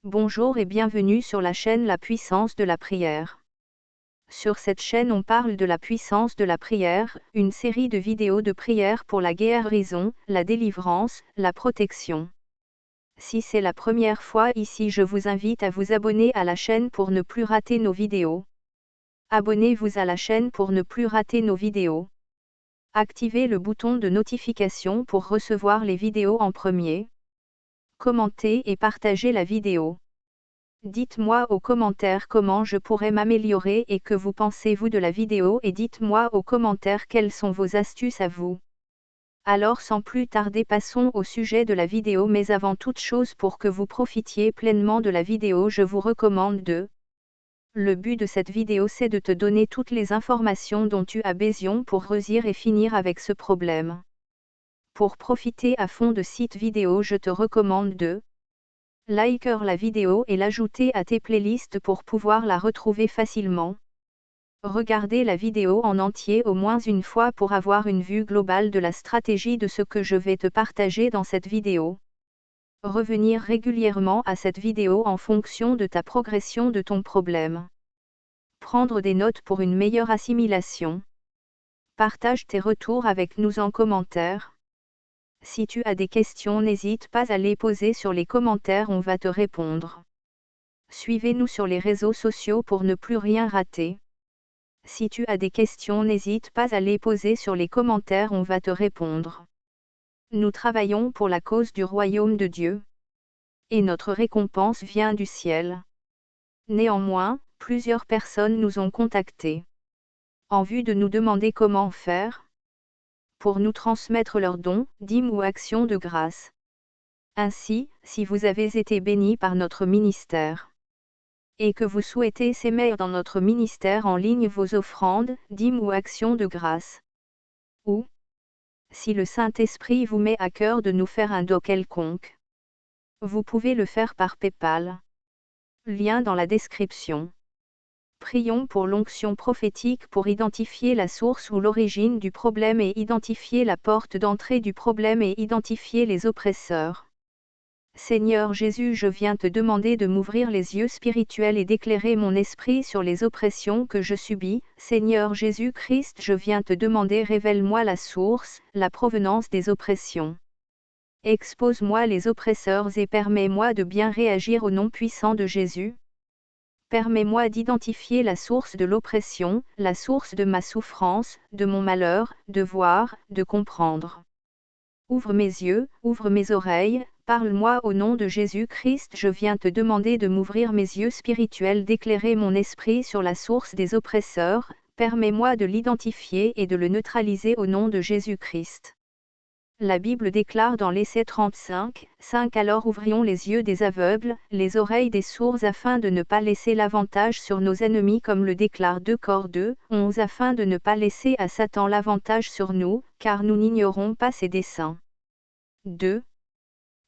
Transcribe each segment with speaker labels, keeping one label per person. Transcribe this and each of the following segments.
Speaker 1: Bonjour et bienvenue sur la chaîne La Puissance de la Prière. Sur cette chaîne on parle de la puissance de la prière, une série de vidéos de prière pour la guérison, la délivrance, la protection. Si c'est la première fois ici, je vous invite à vous abonner à la chaîne pour ne plus rater nos vidéos. Abonnez-vous à la chaîne pour ne plus rater nos vidéos. Activez le bouton de notification pour recevoir les vidéos en premier. Commentez et partagez la vidéo. Dites-moi aux commentaires comment je pourrais m'améliorer et que vous pensez-vous de la vidéo, et dites-moi aux commentaires quelles sont vos astuces à vous. Alors sans plus tarder, passons au sujet de la vidéo, mais avant toute chose, pour que vous profitiez pleinement de la vidéo, je vous recommande de... Le but de cette vidéo, c'est de te donner toutes les informations dont tu as besoin pour réussir et finir avec ce problème. Pour profiter à fond de cette vidéo, je te recommande de liker la vidéo et l'ajouter à tes playlists pour pouvoir la retrouver facilement. Regardez la vidéo en entier au moins une fois pour avoir une vue globale de la stratégie de ce que je vais te partager dans cette vidéo. Revenir régulièrement à cette vidéo en fonction de ta progression de ton problème. Prendre des notes pour une meilleure assimilation. Partage tes retours avec nous en commentaire. Si tu as des questions, n'hésite pas à les poser sur les commentaires, on va te répondre. Suivez-nous sur les réseaux sociaux pour ne plus rien rater. Si tu as des questions, n'hésite pas à les poser sur les commentaires, on va te répondre. Nous travaillons pour la cause du royaume de Dieu. Et notre récompense vient du ciel. Néanmoins, plusieurs personnes nous ont contactés en vue de nous demander comment faire pour nous transmettre leurs dons, dîmes ou actions de grâce. Ainsi, si vous avez été bénis par notre ministère et que vous souhaitez s'aimer dans notre ministère en ligne vos offrandes, dîmes ou actions de grâce, ou si le Saint-Esprit vous met à cœur de nous faire un don quelconque, vous pouvez le faire par PayPal. Lien dans la description. Prions pour l'onction prophétique pour identifier la source ou l'origine du problème et identifier la porte d'entrée du problème et identifier les oppresseurs. Seigneur Jésus, je viens te demander de m'ouvrir les yeux spirituels et d'éclairer mon esprit sur les oppressions que je subis. Seigneur Jésus-Christ, je viens te demander, révèle-moi la source, la provenance des oppressions. Expose-moi les oppresseurs et permets-moi de bien réagir au nom puissant de Jésus. Permets-moi d'identifier la source de l'oppression, la source de ma souffrance, de mon malheur, de voir, de comprendre. Ouvre mes yeux, ouvre mes oreilles, parle-moi au nom de Jésus-Christ. Je viens te demander de m'ouvrir mes yeux spirituels, d'éclairer mon esprit sur la source des oppresseurs. Permets-moi de l'identifier et de le neutraliser au nom de Jésus-Christ. La Bible déclare dans l'Essai 35, 5 Alors ouvrions les yeux des aveugles, les oreilles des sourds, afin de ne pas laisser l'avantage sur nos ennemis, comme le déclare 2 Cor 2, 11 afin de ne pas laisser à Satan l'avantage sur nous, car nous n'ignorons pas ses desseins. 2.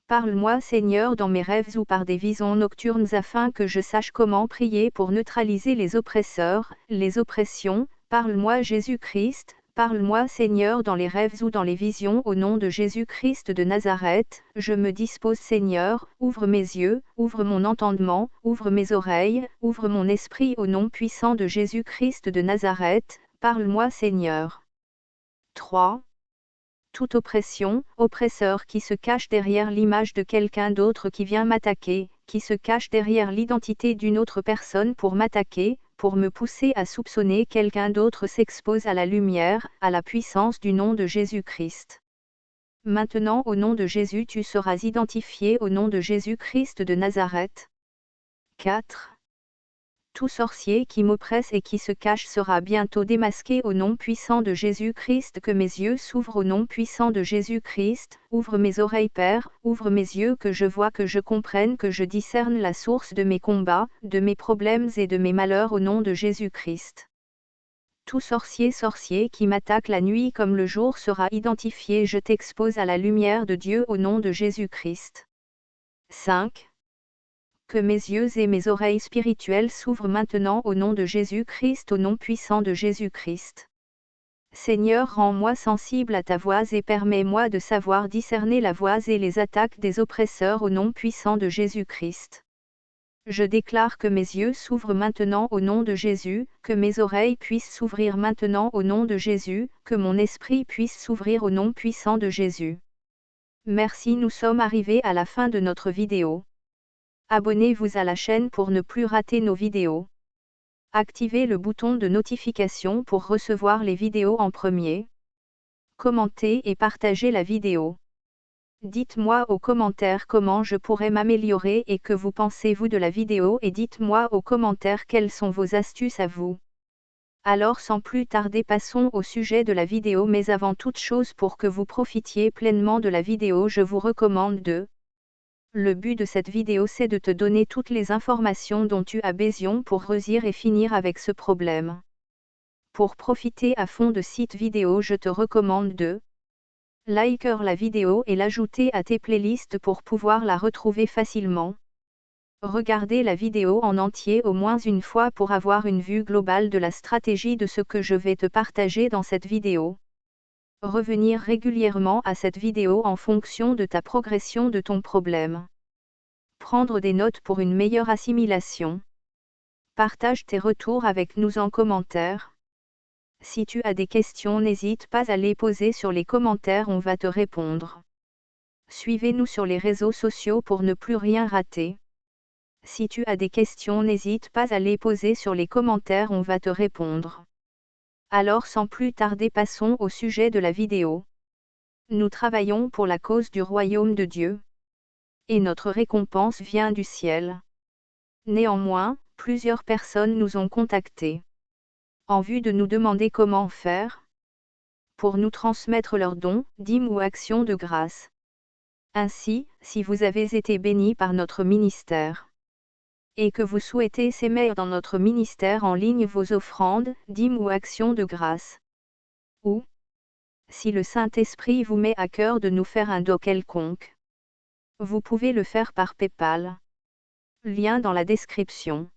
Speaker 1: Parle-moi Seigneur dans mes rêves ou par des visions nocturnes, afin que je sache comment prier pour neutraliser les oppresseurs, les oppressions. Parle-moi Jésus-Christ. Parle-moi Seigneur dans les rêves ou dans les visions, au nom de Jésus-Christ de Nazareth. Je me dispose Seigneur, ouvre mes yeux, ouvre mon entendement, ouvre mes oreilles, ouvre mon esprit au nom puissant de Jésus-Christ de Nazareth. Parle-moi Seigneur. 3. Toute oppression, oppresseur qui se cache derrière l'image de quelqu'un d'autre qui vient m'attaquer, qui se cache derrière l'identité d'une autre personne pour m'attaquer, pour me pousser à soupçonner quelqu'un d'autre, s'expose à la lumière, à la puissance du nom de Jésus-Christ. Maintenant au nom de Jésus tu seras identifié au nom de Jésus-Christ de Nazareth. 4. Tout sorcier qui m'oppresse et qui se cache sera bientôt démasqué au nom puissant de Jésus-Christ. Que mes yeux s'ouvrent au nom puissant de Jésus-Christ. Ouvre mes oreilles Père, ouvre mes yeux, que je vois, que je comprenne, que je discerne la source de mes combats, de mes problèmes et de mes malheurs au nom de Jésus-Christ. Tout sorcier qui m'attaque la nuit comme le jour sera identifié. Je t'expose à la lumière de Dieu au nom de Jésus-Christ. 5. Que mes yeux et mes oreilles spirituelles s'ouvrent maintenant au nom de Jésus-Christ, au nom puissant de Jésus-Christ. Seigneur, rends-moi sensible à ta voix et permets-moi de savoir discerner la voix et les attaques des oppresseurs au nom puissant de Jésus-Christ. Je déclare que mes yeux s'ouvrent maintenant au nom de Jésus, que mes oreilles puissent s'ouvrir maintenant au nom de Jésus, que mon esprit puisse s'ouvrir au nom puissant de Jésus. Merci, nous sommes arrivés à la fin de notre vidéo. Abonnez-vous à la chaîne pour ne plus rater nos vidéos. Activez le bouton de notification pour recevoir les vidéos en premier. Commentez et partagez la vidéo. Dites-moi aux commentaires comment je pourrais m'améliorer et que vous pensez-vous de la vidéo et dites-moi aux commentaires quelles sont vos astuces à vous. Alors sans plus tarder passons au sujet de la vidéo, mais avant toute chose, pour que vous profitiez pleinement de la vidéo, je vous recommande de... Le but de cette vidéo, c'est de te donner toutes les informations dont tu as besoin pour réussir et finir avec ce problème. Pour profiter à fond de cette vidéo, je te recommande de liker la vidéo et l'ajouter à tes playlists pour pouvoir la retrouver facilement. Regardez la vidéo en entier au moins une fois pour avoir une vue globale de la stratégie de ce que je vais te partager dans cette vidéo. Revenir régulièrement à cette vidéo en fonction de ta progression de ton problème. Prendre des notes pour une meilleure assimilation. Partage tes retours avec nous en commentaire. Si tu as des questions, n'hésite pas à les poser sur les commentaires, on va te répondre. Suivez-nous sur les réseaux sociaux pour ne plus rien rater. Si tu as des questions, n'hésite pas à les poser sur les commentaires, on va te répondre. Alors sans plus tarder, passons au sujet de la vidéo. Nous travaillons pour la cause du royaume de Dieu. Et notre récompense vient du ciel. Néanmoins, plusieurs personnes nous ont contactés en vue de nous demander comment faire pour nous transmettre leurs dons, dîmes ou actions de grâce. Ainsi, si vous avez été bénis par notre ministère et que vous souhaitez s'aimer dans notre ministère en ligne vos offrandes, dîmes ou actions de grâce, ou si le Saint-Esprit vous met à cœur de nous faire un don quelconque, vous pouvez le faire par PayPal. Lien dans la description.